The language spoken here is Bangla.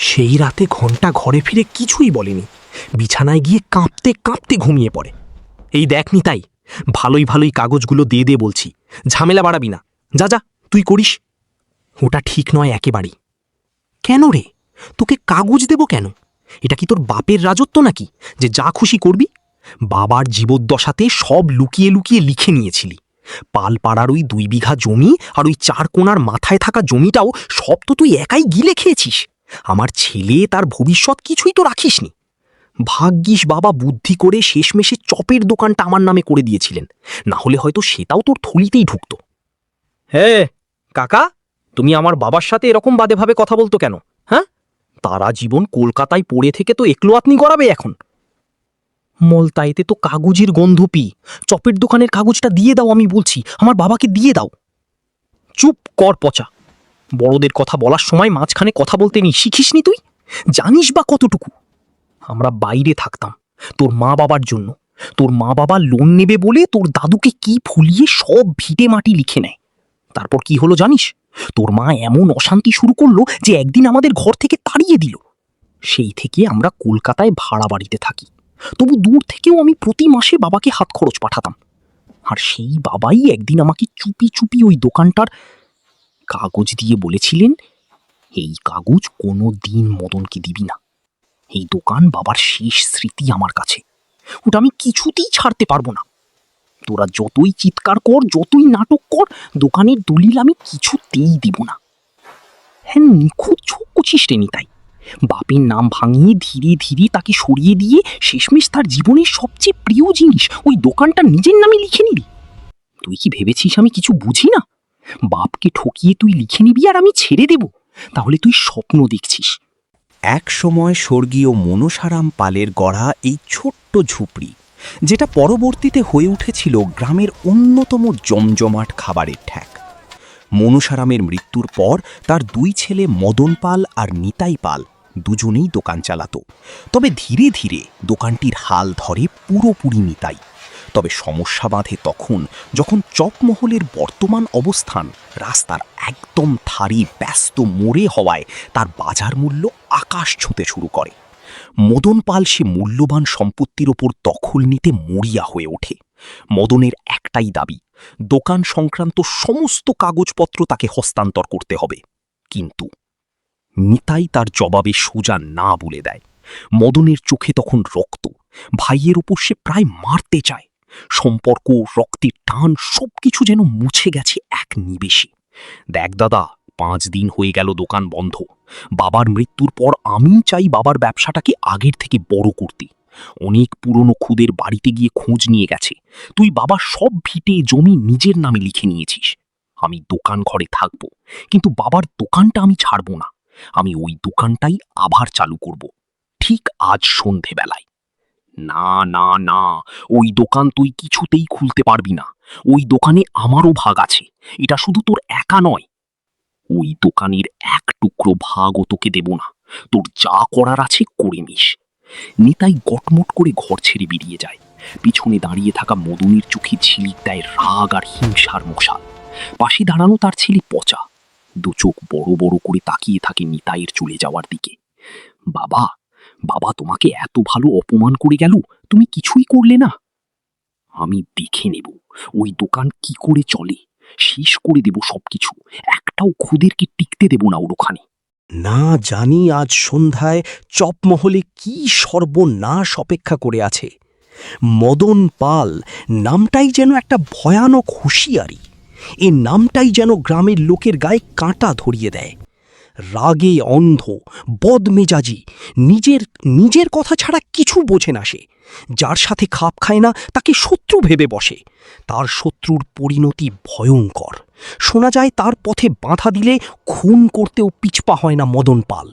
সেই রাতে ঘন্টা ঘরে ফিরে কিছুই বলেনি, বিছানায় গিয়ে কাঁপতে কাঁপতে ঘুমিয়ে পড়ে। এই দেখ নিতাই, ভালোই ভালোই কাগজগুলো দিয়ে দে বলছি, ঝামেলা বাড়াবি না, যা যা তুই করিস। ওটা ঠিক নয় একেবারেই। কেন রে, তোকে কাগজ দেব কেন? এটা কি তোর বাপের রাজত্ব নাকি যে যা খুশি করবি? বাবার জীবদ্দশাতে সব লুকিয়ে লুকিয়ে লিখে নিয়েছিলি। পালপাড়ার ওই 2 বিঘা জমি আর ওই 4 কোণার মাথায় থাকা জমিটাও সব তো তুই একাই গিলে খেয়েছিস। আমার ছেলে তার ভবিষ্যৎ কিছুই তো রাখিসনি। ভাগ্যিস বাবা বুদ্ধি করে শেষমেশে চপের দোকানটা আমার নামে করে দিয়েছিলেন, না হলে হয়তো সেটাও তোর থলিতেই ঢুকত। হে কাকা, তুমি আমার বাবার সাথে এরকম বাদেভাবে কথা বলতো কেন? হ্যাঁ, তারা জীবন কলকাতায় পড়ে থেকে তো একলো আতনি গড়াবে এখন। মলতাইতে তো কাগজের গন্ধ পি। চপের দোকানের কাগজটা দিয়ে দাও, আমি বলছি, আমার বাবাকে দিয়ে দাও। চুপ কর পচা, বড়দের কথা বলার সময় মাঝখানে কথা বলতে নেই, শিখিসনি তুই? জানিস বা কতটুকু? আমরা বাইরে থাকতাম তোর মা বাবার জন্য। তোর মা বাবা লোন নেবে বলে তোর দাদুকে কি ফুলিয়ে সব ভিটে মাটি লিখে নেয়। তারপর কি হলো জানিস? তোর মা এমন অশান্তি শুরু করলো যে একদিন আমাদের ঘর থেকে তাড়িয়ে দিল। সেই থেকে আমরা কলকাতায় ভাড়া বাড়িতে থাকি। তবু দূর থেকেও আমি প্রতি মাসে বাবাকে হাত খরচ পাঠাতাম। আর সেই বাবাই একদিন আমাকে চুপি চুপি ওই দোকানটার কাগজ দিয়ে বলেছিলেন, এই কাগজ কোনো দিন মদনকে দিবি না। এই দোকান বাবার শেষ স্মৃতি আমার কাছে, ওটা আমি কিছুতেই ছাড়তে পারবো না। তোরা যতই চিৎকার কর, যতই নাটক কর, দোকানের দলিল আমি কিছুতেই দিব না। হ্যাঁ, নিখুঁত ছোক করছিস রে নিতাই। বাপের নাম ভাঙিয়ে ধীরে ধীরে তাকে সরিয়ে দিয়ে শেষমেশ তার জীবনের সবচেয়ে প্রিয় জিনিস ওই দোকানটা নিজের নামে লিখে নিবি। তুই কি ভেবেছিস আমি কিছু বুঝি না? বাপকে ঠকিয়ে তুই লিখে নিবি আর আমি ছেড়ে দেব? তাহলে তুই স্বপ্ন দেখছিস। এক সময় স্বর্গীয় মনসারাম পালের গড়া এই ছোট্ট ঝুপড়ি, যেটা পরবর্তীতে হয়ে উঠেছিল গ্রামের অন্যতম জমজমাট খাবারের ঠ্যাক। মনসারামের মৃত্যুর পর তার 2 ছেলে মদন পাল আর নিতাই পাল দুজনেই দোকান চালাতো। তবে ধীরে ধীরে দোকানটির হাল ধরে পুরোপুরি নিতাই। তবে সমস্যা বাঁধে তখন, যখন চকমহলের বর্তমান অবস্থান রাস্তার একদম ধারে ব্যস্ত মোড়ে হওয়ায় তার বাজার মূল্য আকাশ ছুঁতে শুরু করে। মদন পাল সে মূল্যবান সম্পত্তির ওপর দখল নিতে মরিয়া হয়ে ওঠে। মদনের একটাই দাবি, দোকান সংক্রান্ত সমস্ত কাগজপত্র তাকে হস্তান্তর করতে হবে। কিন্তু নিতাই তার জবাবে সোজা না বলে দেয়। মদনের চোখে তখন রক্ত, ভাইয়ের ওপর সে প্রায় মারতে চায়। সম্পর্ক, রক্তের টান সবকিছু যেন মুছে গেছে এক নিমেষে। দেখ দাদা, 5 দিন হয়ে গেল দোকান বন্ধ। বাবার মৃত্যুর পর আমি চাই বাবার ব্যবসাটাকে আগের থেকে বড় করতে। অনেক পুরনো খুদের বাড়িতে গিয়ে খোঁজ নিয়ে গেছে, তুই বাবার সব ভিটে জমি নিজের নামে লিখে নিয়েছিস। আমি দোকান ঘরে থাকব, কিন্তু বাবার দোকানটা আমি ছাড়ব না। আমি ওই দোকানটাই আবার চালু করব, ঠিক আজ সন্ধেবেলায়। না না না, ওই দোকান তুই কিছুতেই খুলতে পারবি না। ওই দোকানে আমারও ভাগ আছে, এটা শুধু তোর একা নয়। ওই দোকানের এক টুকরো ভাগও তোকে দেব না। তোর যা করার আছে করে নিস। নিতাই গটমট করে ঘর ছেড়ে বেরিয়ে যায়। পিছনে দাঁড়িয়ে থাকা মদনের চোখে ঝিলিক দেয় রাগ আর হিংসার মশাল। পাশে দাঁড়ানো তার ছেলে পচা 2 চোখ বড় বড় করে তাকিয়ে থাকে নিতাইয়ের চলে যাওয়ার দিকে। বাবা, বাবা তোমাকে এত ভালো অপমান করে গেল, তুমি কিছুই করলে না। আমি দেখে নেব ওই দোকান কি করে চলে, শেষ করে দেব সবকিছু। একটাও খুদেরকে টিকতে দেব না ওর ওখানে। না জানি আজ সন্ধ্যায় চপমহলে কি সর্বনাশ অপেক্ষা করে আছে। মদন পাল নামটাই যেন একটা ভয়ানক হুঁশিয়ারি। এ নামটাই যেন গ্রামের লোকের গায়ে কাঁটা ধরিয়ে দেয়। রাগে অন্ধ, বদমেজাজি, নিজের কথা ছাড়া কিছু বোঝে না সে। যার সাথে খাপ খায় না তাকে শত্রু ভেবে বসে। তার শত্রুর পরিণতি ভয়ঙ্কর। শোনা যায় তার পথে বাধা দিলে খুন করতেও পিছপা হয় না মদন পাল।